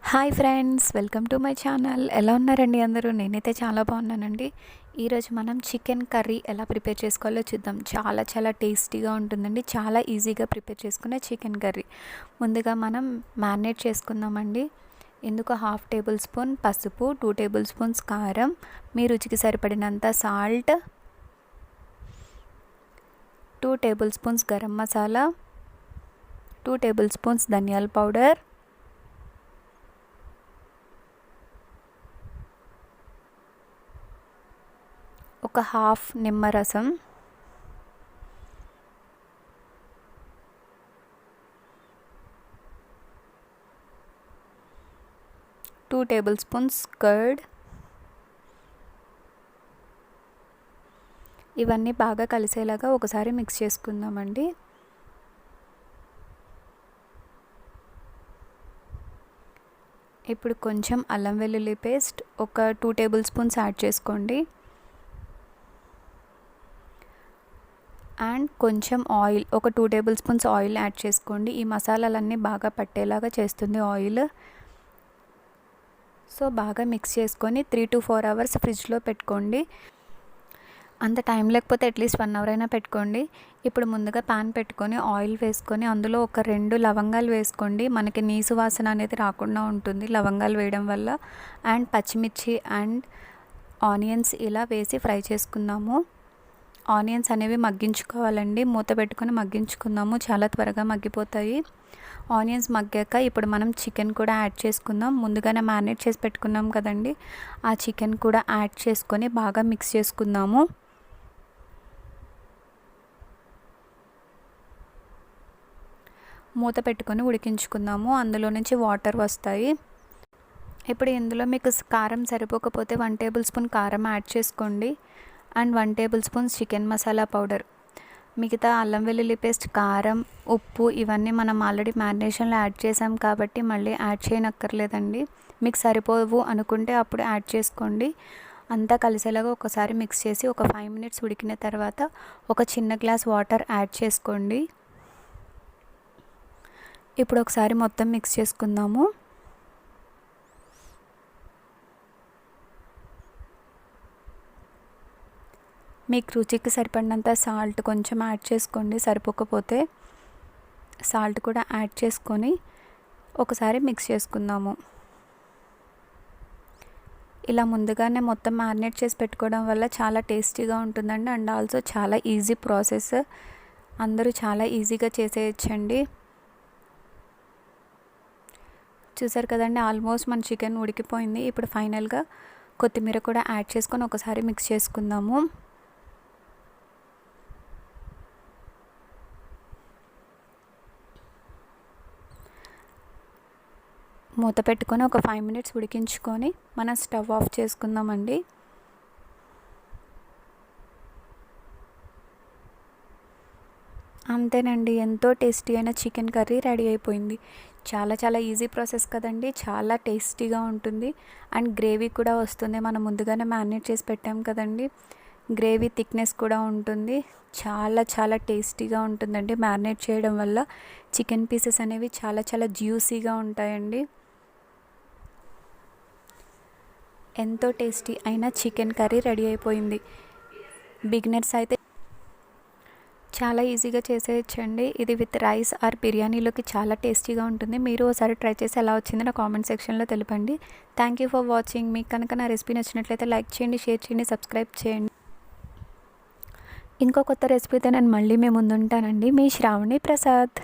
Hi friends, welcome to my channel. ఎలా ఉన్నారండి అందరూ? నేనైతే చాలా బాగున్నానండి. ఈరోజు మనం చికెన్ కర్రీ ఎలా ప్రిపేర్ చేసుకోవాలో చూద్దాం. చాలా చాలా టేస్టీగా ఉంటుందండి. చాలా ఈజీగా ప్రిపేర్ చేసుకునే చికెన్ కర్రీ. ముందుగా మనం మ్యారినేట్ చేసుకుందామండి. ఇందుకు 1/2 టేబుల్ స్పూన్ పసుపు, 2 టేబుల్ స్పూన్స్ కారం, మీ రుచికి సరిపడినంత salt, 2 table spoons garam masala, 2 table spoons ధనియాల పౌడర్, ఒక హాఫ్ నిమ్మరసం, టూ టేబుల్ స్పూన్స్ కర్డ్. ఇవన్నీ బాగా కలిసేలాగా ఒకసారి మిక్స్ చేసుకుందామండి. ఇప్పుడు కొంచెం అల్లం వెల్లుల్లి పేస్ట్ ఒక 2 టేబుల్ స్పూన్స్ యాడ్ చేసుకోండి. అండ్ కొంచెం ఆయిల్, ఒక 2 టేబుల్ స్పూన్స్ ఆయిల్ యాడ్ చేసుకోండి. ఈ మసాలాలన్నీ బాగా పట్టేలాగా చేస్తుంది ఆయిల్. సో బాగా మిక్స్ చేసుకొని 3 to 4 అవర్స్ ఫ్రిడ్జ్లో పెట్టుకోండి. అంత టైం లేకపోతే అట్లీస్ట్ 1 అవర్ అయినా పెట్టుకోండి. ఇప్పుడు ముందుగా ప్యాన్ పెట్టుకొని ఆయిల్ వేసుకొని అందులో ఒక 2 లవంగాలు వేసుకోండి. మనకి నీసు వాసన అనేది రాకుండా ఉంటుంది లవంగాలు వేయడం వల్ల. అండ్ పచ్చిమిర్చి అండ్ ఆనియన్స్ ఇలా వేసి ఫ్రై చేసుకుందాము. ఆనియన్స్ అనేవి మగ్గించుకోవాలండి. మూత పెట్టుకొని మగ్గించుకుందాము, చాలా త్వరగా మగ్గిపోతాయి. ఆనియన్స్ మగ్గాక ఇప్పుడు మనం చికెన్ కూడా యాడ్ చేసుకుందాం. ముందుగానే మ్యారినేట్ చేసి పెట్టుకున్నాం కదండి, ఆ చికెన్ కూడా యాడ్ చేసుకొని బాగా మిక్స్ చేసుకుందాము. మూత పెట్టుకొని ఉడికించుకుందాము. అందులో నుంచి వాటర్ వస్తాయి. ఇప్పుడు ఇందులో మీకు కారం సరిపోకపోతే 1 టేబుల్ స్పూన్ కారం యాడ్ చేసుకోండి. And 1 table spoons chicken masala powder. మిగతా అల్లం వెల్లుల్లి పేస్ట్, కారం, ఉప్పు ఇవన్నీ మనం ఆల్రెడీ మ్యారినేషన్లో యాడ్ చేసాం కాబట్టి మళ్ళీ యాడ్ చేయనక్కర్లేదండి. మీకు సరిపోవు అనుకుంటే అప్పుడు యాడ్ చేసుకోండి. అంతా కలిసేలాగా ఒకసారి మిక్స్ చేసి ఒక 5 మినిట్స్ ఉడికిన తర్వాత ఒక చిన్న గ్లాస్ వాటర్ యాడ్ చేసుకోండి. ఇప్పుడు ఒకసారి మొత్తం మిక్స్ చేసుకుందాము. మీకు రుచికి సరిపడినంత సాల్ట్ కొంచెం యాడ్ చేసుకోండి. సరిపోకపోతే సాల్ట్ కూడా యాడ్ చేసుకొని ఒకసారి మిక్స్ చేసుకుందాము. ఇలా ముందుగానే మొత్తం మ్యారినేట్ చేసి పెట్టుకోవడం వల్ల చాలా టేస్టీగా ఉంటుందండి. అండ్ ఆల్సో చాలా ఈజీ ప్రాసెస్, అందరూ చాలా ఈజీగా చేసేయచ్చండి. చూసారు కదండి, ఆల్మోస్ట్ మన చికెన్ ఉడికిపోయింది. ఇప్పుడు ఫైనల్గా కొత్తిమీర కూడా యాడ్ చేసుకొని ఒకసారి మిక్స్ చేసుకుందాము. మూత పెట్టుకొని ఒక 5 మినిట్స్ ఉడికించుకొని మనం స్టవ్ ఆఫ్ చేసుకుందామండి. అంతేనండి, ఎంతో టేస్టీ అయిన చికెన్ కర్రీ రెడీ అయిపోయింది. చాలా చాలా ఈజీ ప్రాసెస్ కదండి, చాలా టేస్టీగా ఉంటుంది. అండ్ గ్రేవీ కూడా వస్తుంది. మనం ముందుగానే మ్యారినేట్ చేసి పెట్టాం కదండి, గ్రేవీ థిక్నెస్ కూడా ఉంటుంది. చాలా చాలా టేస్టీగా ఉంటుందండి. మ్యారినేట్ చేయడం వల్ల చికెన్ పీసెస్ అనేవి చాలా చాలా జ్యూసీగా ఉంటాయండి. ఎంతో టేస్టీ అయిన చికెన్ కర్రీ రెడీ అయిపోయింది. బిగినర్స్ అయితే చాలా ఈజీగా చేసేయచ్చండి. ఇది విత్ రైస్ ఆర్ బిర్యానీలోకి చాలా టేస్టీగా ఉంటుంది. మీరు ఒకసారి ట్రై చేసి ఎలా వచ్చిందో నా కామెంట్ సెక్షన్లో తెలపండి. Thank you for watching. మీకు కనుక నా రెసిపీ నచ్చినట్లయితే లైక్ చేయండి, షేర్ చేయండి, సబ్స్క్రైబ్ చేయండి. ఇంకో కొత్త రెసిపీతో నేను మళ్ళీ మీ ముందుంటానండి. మీ శ్రావణి ప్రసాద్.